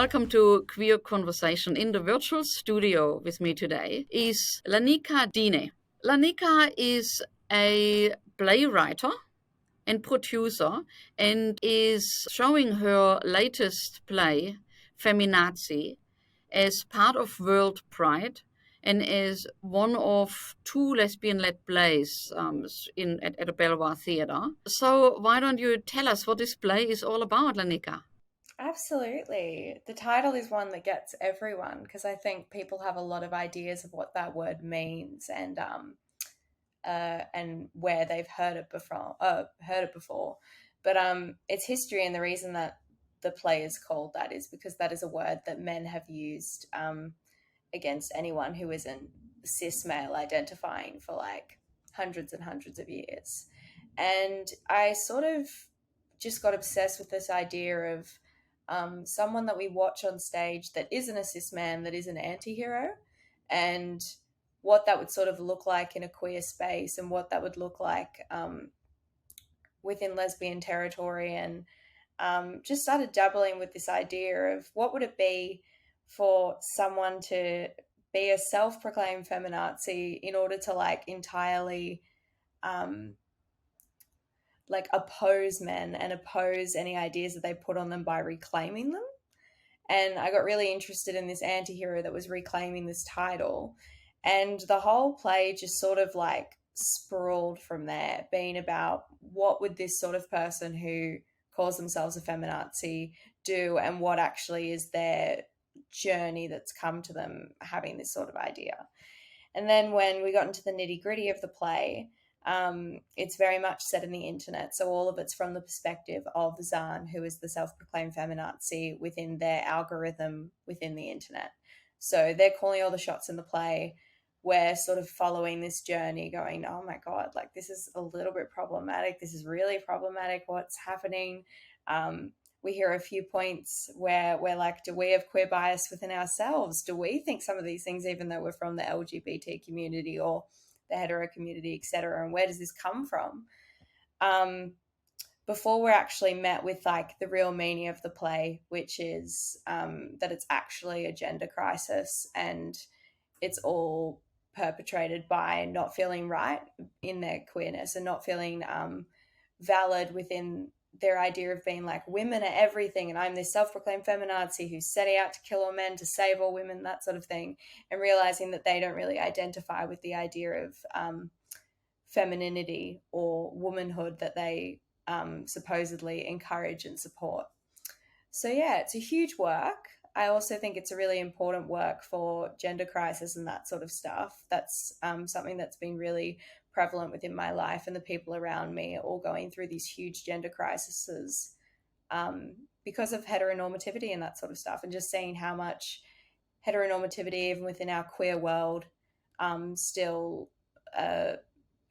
Welcome to Queer Conversation. In the virtual studio with me today is Laneikka Denne. Laneikka is a playwright and producer and is showing her latest play, FEMINAZI, as part of World Pride and as one of two lesbian-led plays at a Belvoir theatre. So why don't you tell us what this play is all about, Laneikka? Absolutely. The title is one that gets everyone because I think people have a lot of ideas of what that word means and where they've heard it before. But its history and the reason that the play is called that is because that is a word that men have used against anyone who isn't cis male identifying for like hundreds and hundreds of years. And I sort of just got obsessed with this idea of someone that we watch on stage that isn't a cis man, that is an anti-hero, and what that would sort of look like in a queer space and what that would look like within lesbian territory, and just started dabbling with this idea of what would it be for someone to be a self-proclaimed feminazi in order to like entirely like oppose men and oppose any ideas that they put on them by reclaiming them. And I got really interested in this anti-hero that was reclaiming this title. And the whole play just sort of like sprawled from there, being about what would this sort of person who calls themselves a feminazi do and what actually is their journey that's come to them having this sort of idea. And then when we got into the nitty-gritty of the play, it's very much set in the internet. So all of it's from the perspective of Zan, who is the self-proclaimed feminazi within their algorithm within the internet. So they're calling all the shots in the play. We're sort of following this journey going, oh my God, like this is a little bit problematic. This is really problematic. What's happening? We hear a few points where we're like, do we have queer bias within ourselves? Do we think some of these things, even though we're from the LGBT community or the hetero community, etc., and where does this come from? Before we're actually met with like the real meaning of the play, which is that it's actually a gender crisis and it's all perpetrated by not feeling right in their queerness and not feeling valid within their idea of being like women are everything and I'm this self-proclaimed feminazi who's setting out to kill all men to save all women, that sort of thing, and realizing that they don't really identify with the idea of femininity or womanhood that they supposedly encourage and support. So yeah, it's a huge work. I also think it's a really important work for gender crisis and that sort of stuff. That's something that's been really prevalent within my life, and the people around me are all going through these huge gender crises because of heteronormativity and that sort of stuff, and just seeing how much heteronormativity, even within our queer world, still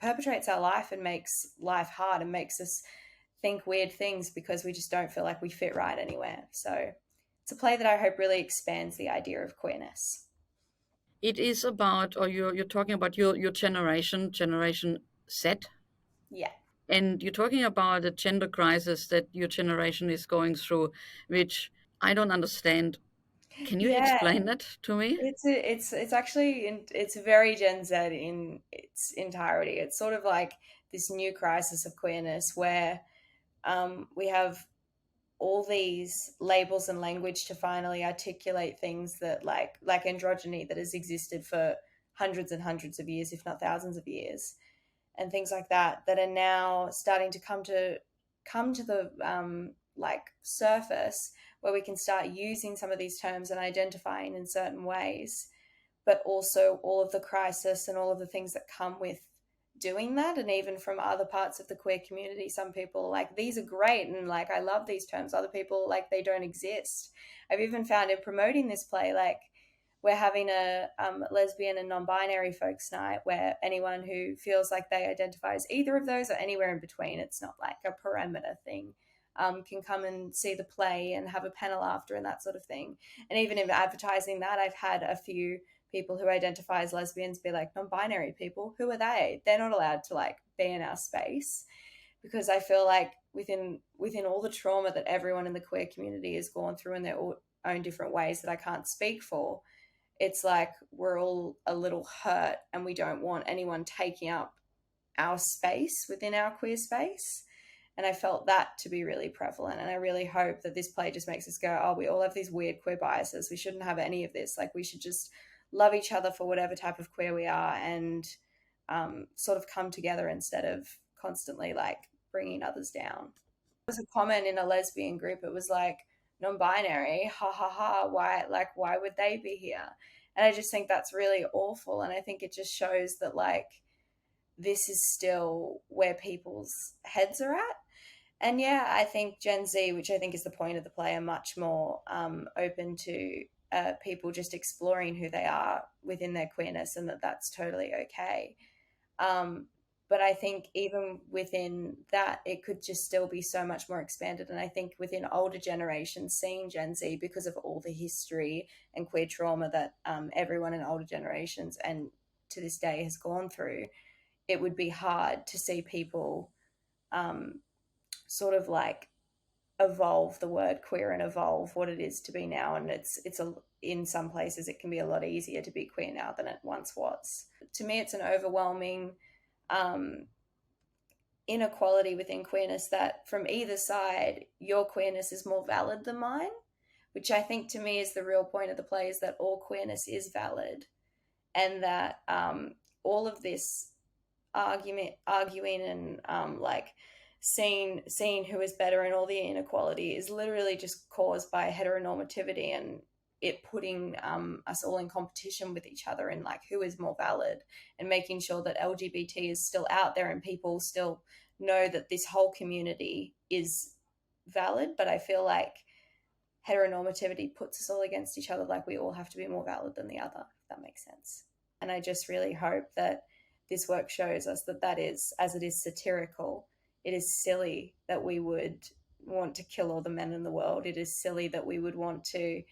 perpetrates our life and makes life hard and makes us think weird things because we just don't feel like we fit right anywhere. So it's a play that I hope really expands the idea of queerness. It is about, or you're talking about your generation Z. Yeah. And you're talking about the gender crisis that your generation is going through, which I don't understand. Can you Yeah. explain that to me? It's actually it's very Gen Z in its entirety. It's sort of like this new crisis of queerness where we have all these labels and language to finally articulate things that like androgyny that has existed for hundreds and hundreds of years, if not thousands of years, and things like that are now starting to come to the like surface, where we can start using some of these terms and identifying in certain ways, but also all of the crisis and all of the things that come with doing that. And even from other parts of the queer community, some people like, these are great and like I love these terms. Other people like they don't exist. I've even found in promoting this play, like we're having a lesbian and non-binary folks night where anyone who feels like they identify as either of those or anywhere in between, it's not like a parameter thing, can come and see the play and have a panel after and that sort of thing. And even in advertising that, I've had a few people who identify as lesbians be like, non-binary people, who are they? They're not allowed to like be in our space. Because I feel like within all the trauma that everyone in the queer community has gone through in their own different ways that I can't speak for, it's like we're all a little hurt and we don't want anyone taking up our space within our queer space. And I felt that to be really prevalent. And I really hope that this play just makes us go, oh, we all have these weird queer biases. We shouldn't have any of this. Like, we should just love each other for whatever type of queer we are, and sort of come together instead of constantly like bringing others down. There was a comment in a lesbian group. It was like, non-binary, ha ha ha, why would they be here? And I just think that's really awful. And I think it just shows that like this is still where people's heads are at. And yeah, I think Gen Z, which I think is the point of the play, are much more open to people just exploring who they are within their queerness, and that that's totally okay. But I think even within that, it could just still be so much more expanded. And I think within older generations, seeing Gen Z, because of all the history and queer trauma that everyone in older generations and to this day has gone through, it would be hard to see people sort of like evolve the word queer and evolve what it is to be now. And in some places it can be a lot easier to be queer now than it once was. To me, it's an overwhelming inequality within queerness, that from either side your queerness is more valid than mine, which I think to me is the real point of the play, is that all queerness is valid, and that all of this arguing and like seeing who is better and all the inequality is literally just caused by heteronormativity, and it putting us all in competition with each other and like who is more valid, and making sure that LGBT is still out there and people still know that this whole community is valid. But I feel like heteronormativity puts us all against each other, like we all have to be more valid than the other, if that makes sense. And I just really hope that this work shows us that that is, as it is satirical, it is silly that we would want to kill all the men in the world. It is silly that we would want to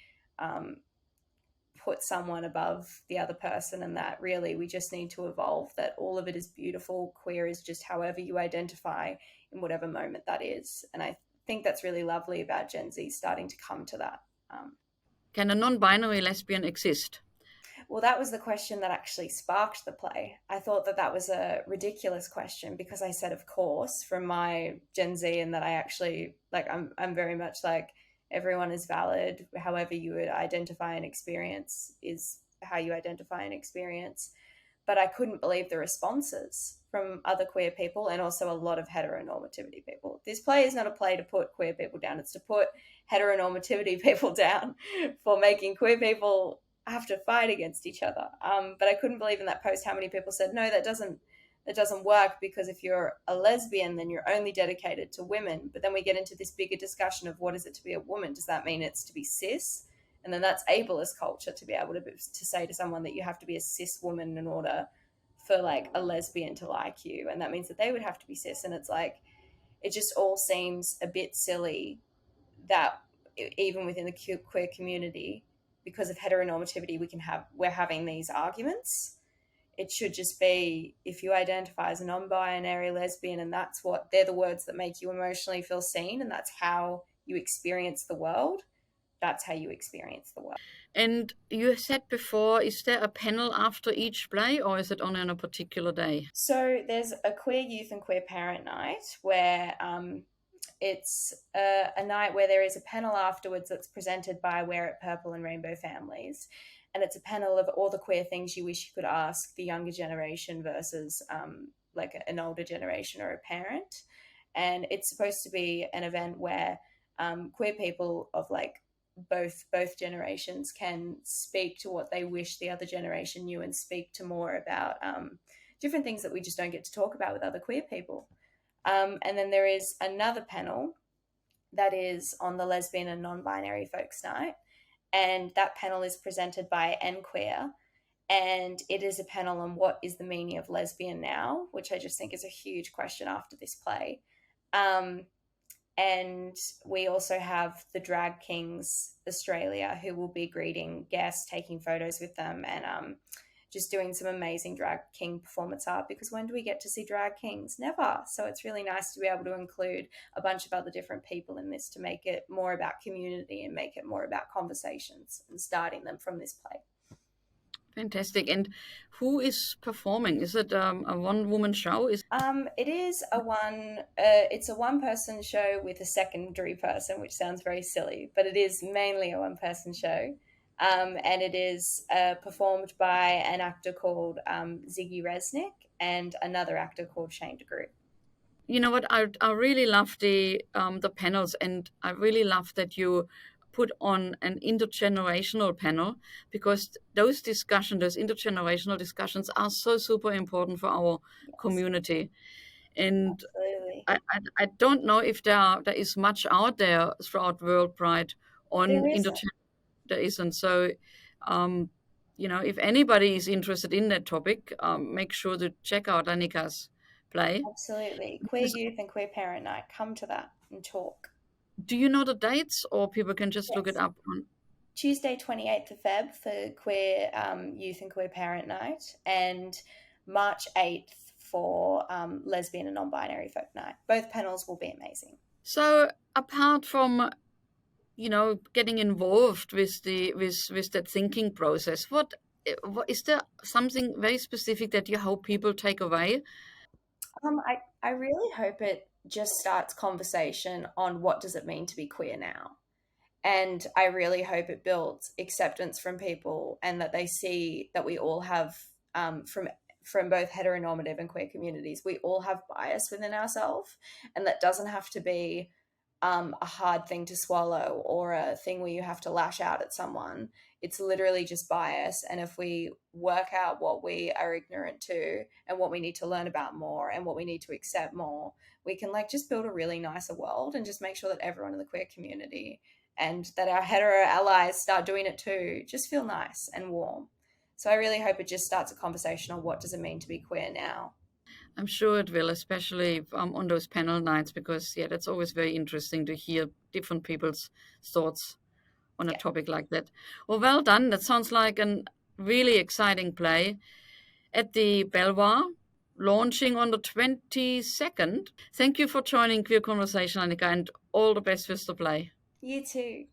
put someone above the other person, and that really we just need to evolve, that all of it is beautiful. Queer is just however you identify in whatever moment that is. And I think that's really lovely about Gen Z starting to come to that. Can a non-binary lesbian exist? Well, that was the question that actually sparked the play. I thought that that was a ridiculous question, because I said, of course, from my Gen Z, and that I actually, like, I'm very much like, everyone is valid. However you would identify and experience is how you identify and experience. But I couldn't believe the responses from other queer people, and also a lot of heteronormativity people. This play is not a play to put queer people down. It's to put heteronormativity people down for making queer people have to fight against each other. But I couldn't believe in that post how many people said, no, that doesn't work, because if you're a lesbian, then you're only dedicated to women. But then we get into this bigger discussion of what is it to be a woman? Does that mean it's to be cis? And then that's ableist culture, to be able to say to someone that you have to be a cis woman in order for like a lesbian to like you. And that means that they would have to be cis. And it's like, it just all seems a bit silly that even within the queer community, because of heteronormativity, we're having these arguments. It should just be, if you identify as a non-binary lesbian, and they're the words that make you emotionally feel seen, and that's how you experience the world, that's how you experience the world. And you said before, is there a panel after each play, or is it on a particular day? So there's a queer youth and queer parent night, where it's a night where there is a panel afterwards that's presented by Wear It Purple and Rainbow Families. And it's a panel of all the queer things you wish you could ask the younger generation versus like an older generation or a parent. And it's supposed to be an event where queer people of like both generations can speak to what they wish the other generation knew, and speak to more about different things that we just don't get to talk about with other queer people. And then there is another panel that is on the lesbian and non-binary folks night. And that panel is presented by N Queer. And it is a panel on what is the meaning of lesbian now, which I just think is a huge question after this play. And we also have the Drag Kings Australia, who will be greeting guests, taking photos with them, and just doing some amazing drag king performance art, because when do we get to see drag kings? Never. So it's really nice to be able to include a bunch of other different people in this to make it more about community and make it more about conversations and starting them from this play. Fantastic. And who is performing? Is it a one-woman show? It is it's a one-person show with a secondary person, which sounds very silly, but it is mainly a one-person show. And it is performed by an actor called Ziggy Resnick and another actor called Shane DeGroot. You know what? I really love the panels, and I really love that you put on an intergenerational panel, because those intergenerational discussions are so super important for our community. And Absolutely. I don't know if there is much out there throughout World Pride on There isn't. there isn't. So, if anybody is interested in that topic, make sure to check out Laneikka's play. Absolutely. Queer Youth and Queer Parent Night. Come to that and talk. Do you know the dates, or people can just look it Yes. up on? Tuesday, 28th of Feb for Queer Youth and Queer Parent Night, and March 8th for Lesbian and Non-Binary Folk Night. Both panels will be amazing. So apart from getting involved with that thinking process, what is there something very specific that you hope people take away? I really hope it just starts conversation on what does it mean to be queer now. And I really hope it builds acceptance from people, and that they see that we all have, from both heteronormative and queer communities, we all have bias within ourselves, and that doesn't have to be a hard thing to swallow or a thing where you have to lash out at someone. It's literally just bias. And if we work out what we are ignorant to and what we need to learn about more and what we need to accept more, we can just build a really nicer world, and just make sure that everyone in the queer community and that our hetero allies start doing it too just feel nice and warm. So I really hope it just starts a conversation on what does it mean to be queer now. I'm sure it will, especially on those panel nights, because that's always very interesting to hear different people's thoughts on a topic like that. Well done. That sounds like a really exciting play at the Belvoir, launching on the 22nd. Thank you for joining Queer Conversation, Laneikka, and all the best with the play. You too.